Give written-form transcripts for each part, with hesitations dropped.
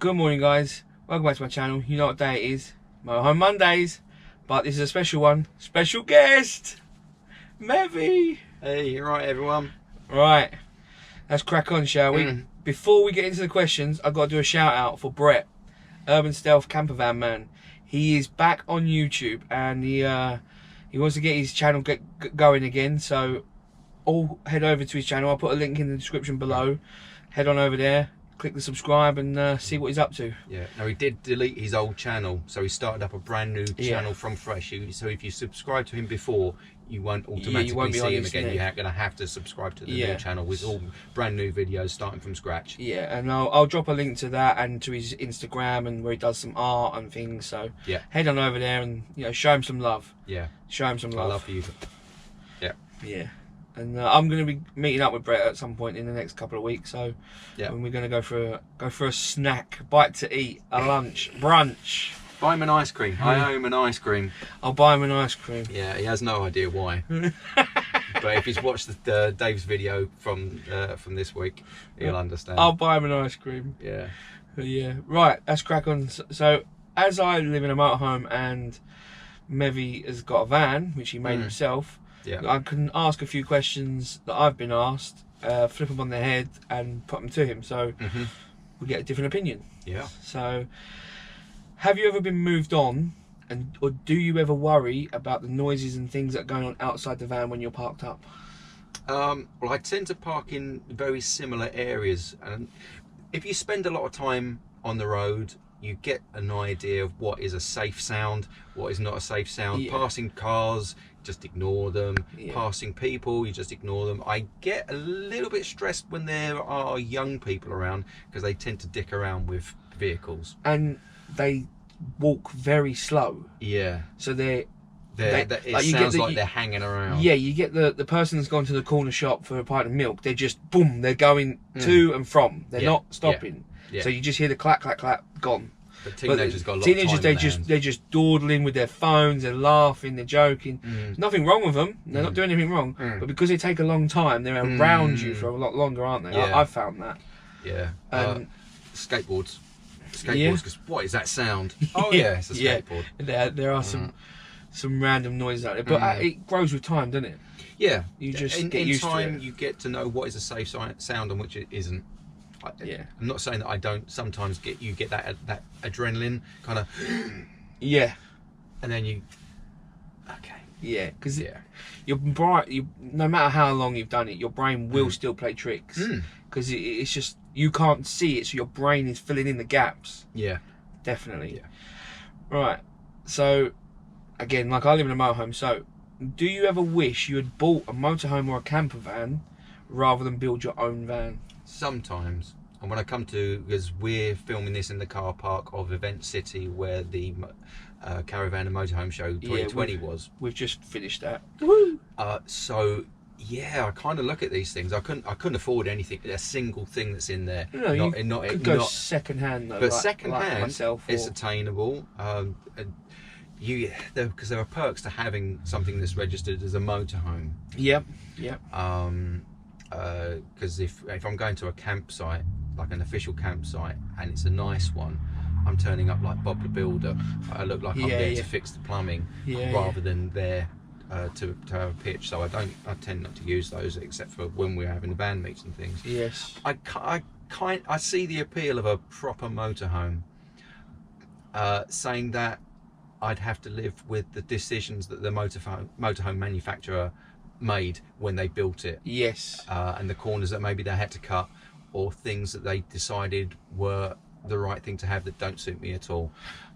Good morning, guys. Welcome back to my channel. You know what day it is. Motorhome Mondays. But this is a special one. Special guest! Mevy! Hey, you're right, everyone. Right. Let's crack on, shall we? Before we get into the questions, I've got to do a shout out for Brett. Urban Stealth Campervan Man. He is back on YouTube and he wants to get his channel going again. So all head over to his channel. I'll put a link in the description below. Head on over there. Click the subscribe and see what he's up to. Yeah, now he did delete his old channel, so he started up a brand new channel from fresh. So if you subscribe to him before, you won't automatically see him again. You're going to have to subscribe to the new channel with all brand new videos starting from scratch. Yeah, and I'll drop a link to that and to his Instagram and where he does some art and things. So head on over there and show him some love. Yeah, show him some love. I love you. Yeah. Yeah. And I'm going to be meeting up with Brett at some point in the next couple of weeks. So we're going to go for a snack, bite to eat, a lunch, brunch. Buy him an ice cream. I owe him an ice cream. I'll buy him an ice cream. Yeah, he has no idea why. But if he's watched Dave's video from this week, he'll understand. I'll buy him an ice cream. Yeah. Yeah. Right, let's crack on. So as I live in a motorhome and Mevy has got a van, which he made himself, I can ask a few questions that I've been asked, flip them on their head and put them to him. So we get a different opinion. Yeah. So have you ever been moved on, or do you ever worry about the noises and things that are going on outside the van when you're parked up? Well, I tend to park in very similar areas, and if you spend a lot of time on the road, you get an idea of what is a safe sound, what is not a safe sound. Passing cars, just ignore them. Passing people, you just ignore them. I get a little bit stressed when there are young people around because they tend to dick around with vehicles. And they walk very slow. Yeah. So it sounds like they're hanging around. Yeah, you get the person that's gone to the corner shop for a pint of milk. They're just, boom, they're going to and from. They're not stopping. Yeah. So you just hear the clack, clack, clack, gone. But teenagers got a lot of time they're just dawdling with their phones, they're laughing, they're joking. There's nothing wrong with them. They're not doing anything wrong. But because they take a long time, they're around you for a lot longer, aren't they? Yeah. I've found that. Yeah. Skateboards, because what is that sound? Oh yeah, it's a skateboard. There are some random noises out there, but it grows with time, doesn't it? Yeah. You just in used time, to it. you get to know what is a safe sound and which it isn't. I'm not saying that I don't sometimes get that adrenaline kind of and then you because your brain, no matter how long you've done it, your brain will still play tricks because it's just you can't see it, so your brain is filling in the gaps. Definitely. Right, so again, like I live in a motorhome, so do you ever wish you had bought a motorhome or a camper van rather than build your own van? Sometimes. And when I come to, because we're filming this in the car park of Event City where the Caravan and Motorhome Show 2020 was. We've just finished that. So yeah, I kind of look at these things. I couldn't afford anything, a single thing that's in there. No, you could go second hand though. But second hand, myself, it's attainable. Because there are perks to having something that's registered as a motorhome. Yep. Because if I'm going to a campsite, like an official campsite, and it's a nice one, I'm turning up like Bob the Builder. I look like I'm there to fix the plumbing rather than there to have a pitch. So I tend not to use those except for when we're having the band meets and things. Yes. I see the appeal of a proper motorhome. Saying that, I'd have to live with the decisions that the motorhome manufacturer made when they built it. Yes. And the corners that maybe they had to cut, or things that they decided were the right thing to have that don't suit me at all.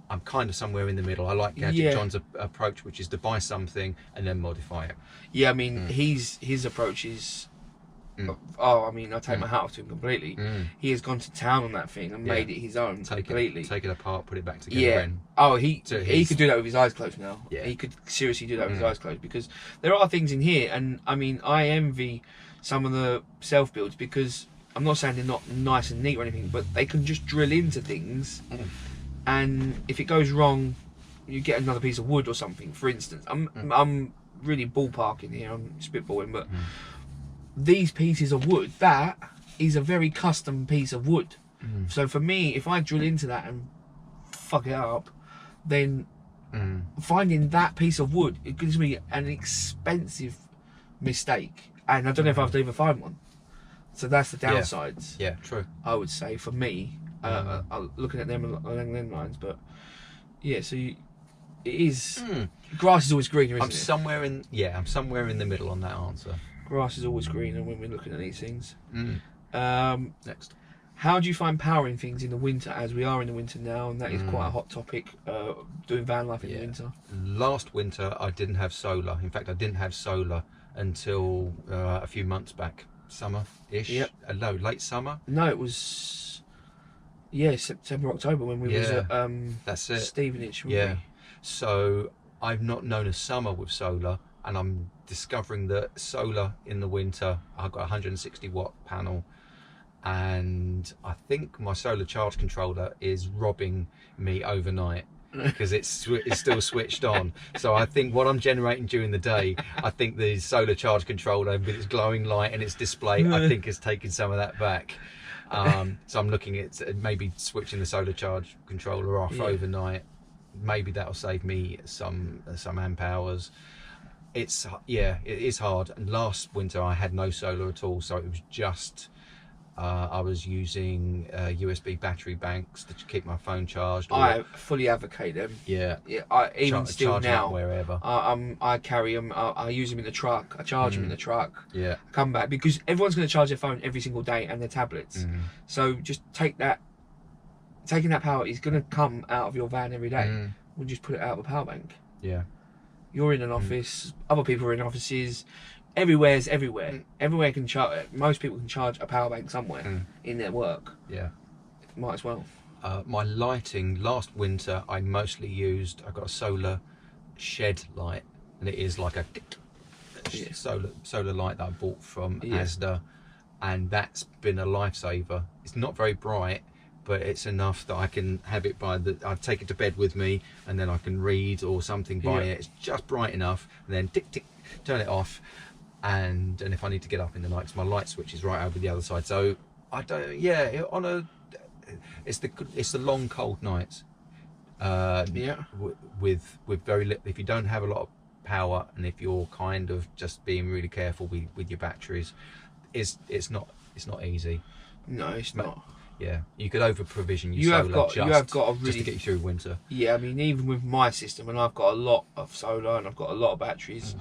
I'm kind of somewhere in the middle. I like Gadget John's approach, which is to buy something and then modify it. Yeah, I mean, his approach is I mean, I take my hat off to him completely. He has gone to town on that thing and made it his own completely. Take it apart, put it back together again. Oh, he could do that with his eyes closed now. He could seriously do that with his eyes closed, because there are things in here, and I mean, I envy some of the self builds, because I'm not saying they're not nice and neat or anything, but they can just drill into things, and if it goes wrong, you get another piece of wood or something. For instance, I'm really ballparking here. I'm spitballing, but these pieces of wood, that is a very custom piece of wood. So for me, if I drill into that and fuck it up, then finding that piece of wood, it gives me an expensive mistake, and I don't know if I'll ever find one. So that's the downsides. Yeah, true. I would say for me, looking at them along them lines, but yeah. So it is. Grass is always greener, isn't I'm somewhere in the middle on that answer. Grass is always greener when we're looking at these things. Next. How do you find powering things in the winter, as we are in the winter now, and that is quite a hot topic, doing van life in the winter? Last winter I didn't have solar. In fact, I didn't have solar until a few months back. Summer-ish? Yep. No, late summer? No, it was... Yeah, September, October, when we was at that's it. Stevenage. Yeah. So I've not known a summer with solar, and I'm discovering that solar in the winter, I've got a 160 watt panel, and I think my solar charge controller is robbing me overnight because it's still switched on. So I think what I'm generating during the day, I think the solar charge controller with its glowing light and its display, I think is taking some of that back. So I'm looking at maybe switching the solar charge controller off overnight. Maybe that'll save me some amp hours. It is hard. And last winter I had no solar at all, so it was just I was using USB battery banks to keep my phone charged. I fully advocate them. Yeah. Even still now, wherever. I carry them. I use them in the truck. I charge them in the truck. Yeah. Come back, because everyone's going to charge their phone every single day and their tablets. So just taking that power is going to come out of your van every day. We'll just put it out of a power bank. Yeah. You're in an office. Other people are in offices. Everywhere's everywhere. Everywhere can charge. Most people can charge a power bank somewhere in their work. Yeah. Might as well. My lighting last winter, I mostly used. I got a solar shed light, and it is like a solar light that I bought from Asda, and that's been a lifesaver. It's not very bright, but it's enough that I can have it I take it to bed with me, and then I can read or something by it. It's just bright enough, and then tick tick, turn it off. And if I need to get up in the night, 'cause my light switch is right over the other side. So I don't. Yeah, it's the long cold nights. With very little. If you don't have a lot of power, and if you're kind of just being really careful with your batteries, it's not easy. No, it's not. Yeah, you could over provision your solar just to get you through winter. Yeah, I mean, even with my system, and I've got a lot of solar and I've got a lot of batteries,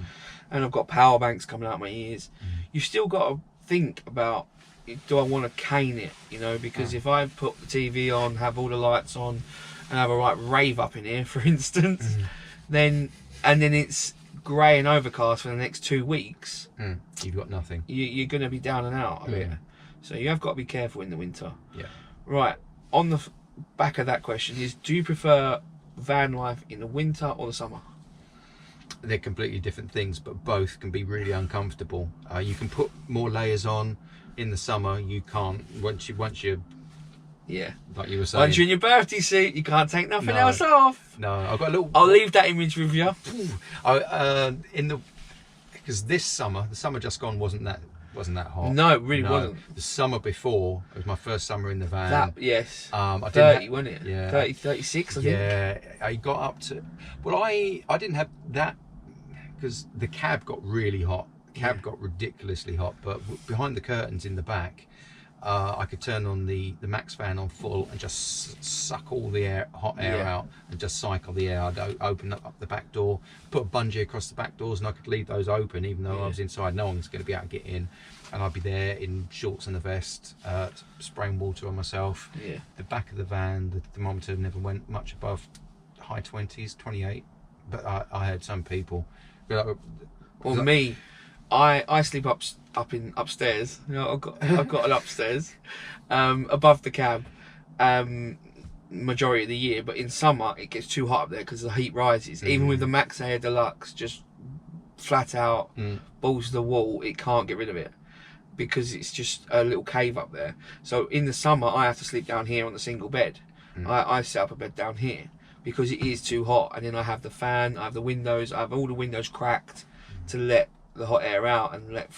and I've got power banks coming out my ears. You've still got to think about, do I want to cane it? You know, because if I put the TV on, have all the lights on, and have a right rave up in here, for instance, then it's grey and overcast for the next 2 weeks. You've got nothing. You're going to be down and out of it. So you have got to be careful in the winter. Yeah. Right. On the back of that question is, do you prefer van life in the winter or the summer? They're completely different things, but both can be really uncomfortable. You can put more layers on in the summer. You can't once you like you were saying. Once you're in your birthday suit, you can't take nothing else off. No, I've got a little. I'll leave that image with you. Because this summer, the summer just gone wasn't that hot. No, it really wasn't. The summer before, it was my first summer in the van. I 30, wasn't it? Yeah. 30, 36, I think. Yeah, I got up to... Well, I didn't have that, because the cab got really hot. The cab got ridiculously hot, but behind the curtains in the back, I could turn on the max fan on full and just suck all the hot air out, and just cycle the air. I'd open up the back door, put a bungee across the back doors, and I could leave those open even though I was inside. No one's going to be able to get in, and I'd be there in shorts and a vest, spraying water on myself. The back of the van, the thermometer never went much above high 20s, 28, but I had some people. Well, me, I sleep upstairs. You know, I've got an upstairs above the cab majority of the year, but in summer it gets too hot up there because the heat rises. Even with the Max Air Deluxe, just flat out balls to the wall, it can't get rid of it because it's just a little cave up there. So in the summer I have to sleep down here on the single bed. I set up a bed down here because it is too hot, and then I have the fan, I have the windows, I have all the windows cracked to let the hot air out and let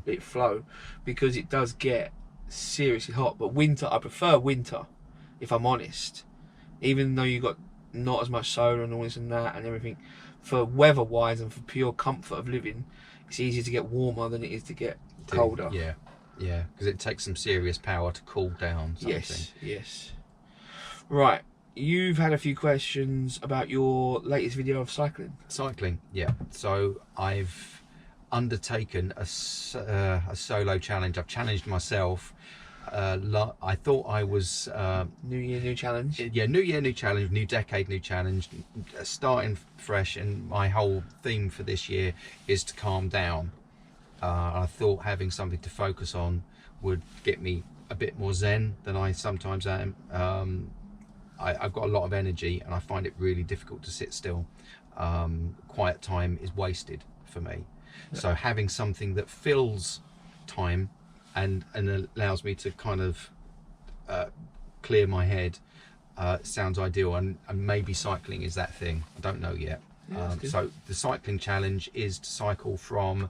it flow, because it does get seriously hot. But winter, I prefer winter, if I'm honest. Even though you got not as much solar and all this and that and everything, for weather-wise and for pure comfort of living, it's easier to get warmer than it is to get colder. Yeah, yeah, because it takes some serious power to cool down something. Yes, yes. Right, you've had a few questions about your latest video of cycling. Cycling, yeah. So I've undertaken a solo challenge. I've challenged myself. I thought I was New year, new challenge. Yeah, new year, new challenge, new decade, new challenge, starting fresh, and my whole theme for this year is to calm down. I thought having something to focus on would get me a bit more zen than I sometimes am. I've got a lot of energy and I find it really difficult to sit still. Quiet time is wasted for me. Yeah. So having something that fills time and allows me to kind of clear my head sounds ideal, and maybe cycling is that thing. I don't know yet. Yeah, so the cycling challenge is to cycle from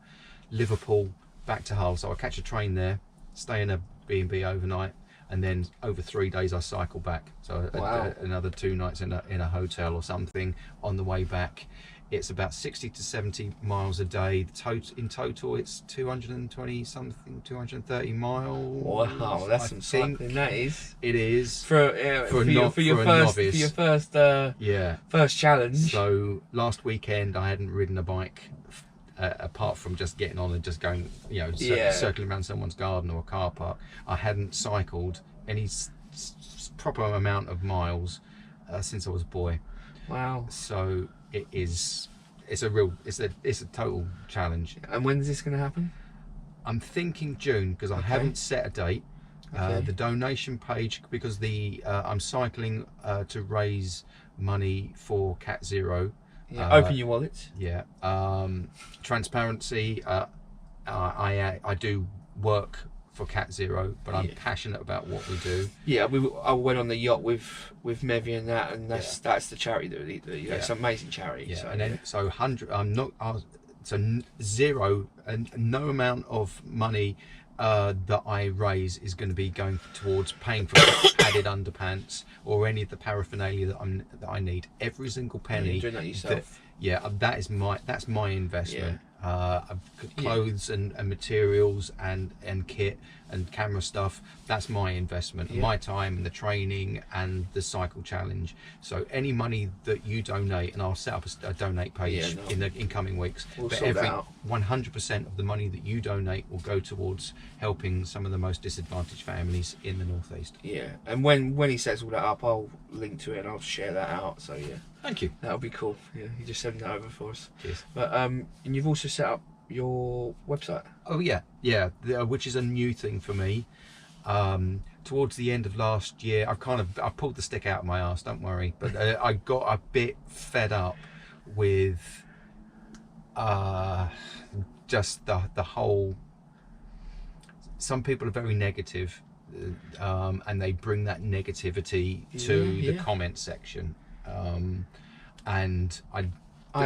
Liverpool back to Hull. So I catch a train there, stay in a B&B overnight, and then over 3 days I cycle back. So wow. Another 2 nights in a hotel or something on the way back. It's about 60 to 70 miles a day. In total, it's 220 something, 230 miles. Wow, that's some cycling. That is. It is for your first first challenge. So last weekend I hadn't ridden a bike apart from just getting on and just going, circling around someone's garden or a car park. I hadn't cycled any proper amount of miles since I was a boy. Wow. So it's a total challenge. And when's this going to happen? I'm thinking June, because I haven't set a date. Okay. The donation page, because I'm cycling to raise money for Cat Zero. Yeah, open your wallet. Yeah. Transparency. I do work for Cat Zero, but I'm passionate about what we do. Yeah, I went on the yacht with Mevy and that, and that's the charity that we do. It's an amazing charity. Yeah, so, and then so 100. So zero, and no amount of money that I raise is going to be going towards paying for padded underpants or any of the paraphernalia that I need. Every single penny. You're doing that yourself. That's my investment. Clothes and materials and kit and camera stuff, that's my investment. My time and the training and the cycle challenge. So any money that you donate, and I'll set up a donate page in the incoming weeks, but every 100% of the money that you donate will go towards helping some of the most disadvantaged families in the northeast. Yeah, and when he sets all that up, I'll link to it and I'll share that out. So yeah, thank you. That'll be cool. Yeah, you just send that over for us. Cheers. But and you've also set up your website. Oh yeah, which is a new thing for me. Towards the end of last year, I pulled the stick out of my arse, don't worry, but I got a bit fed up with just the whole. Some people are very negative, and they bring that negativity to the comment section, and I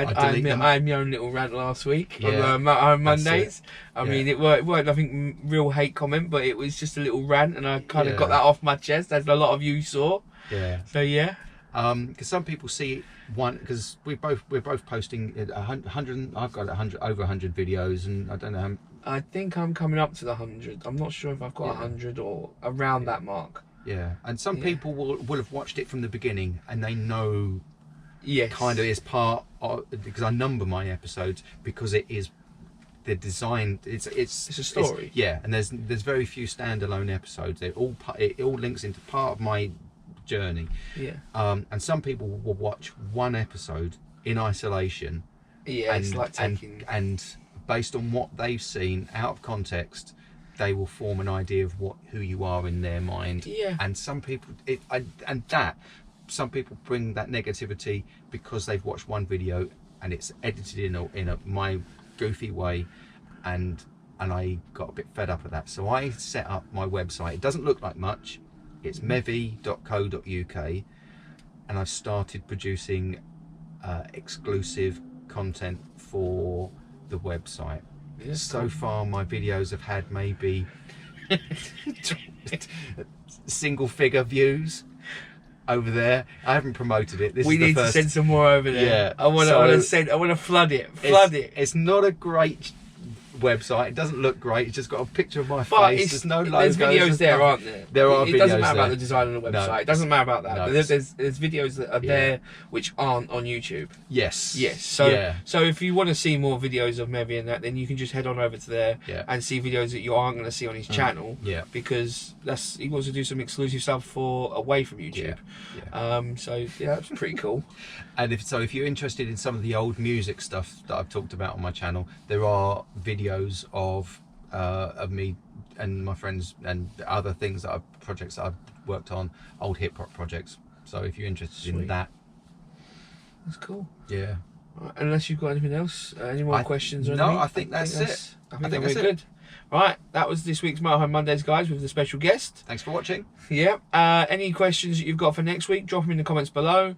had my own little rant last week on Mondays. I mean, it weren't nothing real hate comment, but it was just a little rant, and I kind of got that off my chest, as a lot of you saw. Yeah. So yeah. Because some people see one, because we're both posting 100. I've got over 100 videos, and I don't know. I think I'm coming up to the 100. I'm not sure if I've got 100 or around that mark. Yeah, and some people will have watched it from the beginning, and they know. Yes. Kind of is part of, because I number my episodes because they're designed. It's a story. And there's very few standalone episodes. It all links into part of my journey. Yeah. And some people will watch one episode in isolation. Yeah, it's like taking and based on what they've seen out of context, they will form an idea of who you are in their mind. Yeah. And some people some people bring that negativity because they've watched one video and it's edited in a my goofy way, and I got a bit fed up of that. So I set up my website. It doesn't look like much. It's mevy.co.uk, and I've started producing exclusive content for the website. So far my videos have had maybe Single figure views over there. I haven't promoted it. We need to send some more over there. Yeah. I want to flood it. It's not a great website. It doesn't look great. It's just got a picture of my face. There's no logos. There's videos there, aren't there? There are videos. It doesn't matter there. about the design of the website. No, it doesn't matter about that. no, But there's videos that are there which aren't on YouTube. Yes. So if you want to see more videos of Mevy and that, then you can just head on over to there and see videos that you aren't going to see on his channel. Yeah. Because he wants to do some exclusive stuff for away from YouTube. So that's pretty cool. And if you're interested in some of the old music stuff that I've talked about on my channel, there are videos of me and my friends and other things projects that I've worked on, old hip hop projects. So if you're interested in that, that's cool. Yeah. Right, unless you've got anything else, any more questions or anything? No, I think that's it. I think we're good. Right, that was this week's Motorhome Mondays, guys, with the special guest. Thanks for watching. Yeah. Any questions that you've got for next week, drop them in the comments below.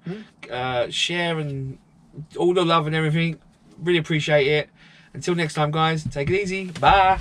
Share and all the love and everything. Really appreciate it. Until next time, guys, take it easy. Bye.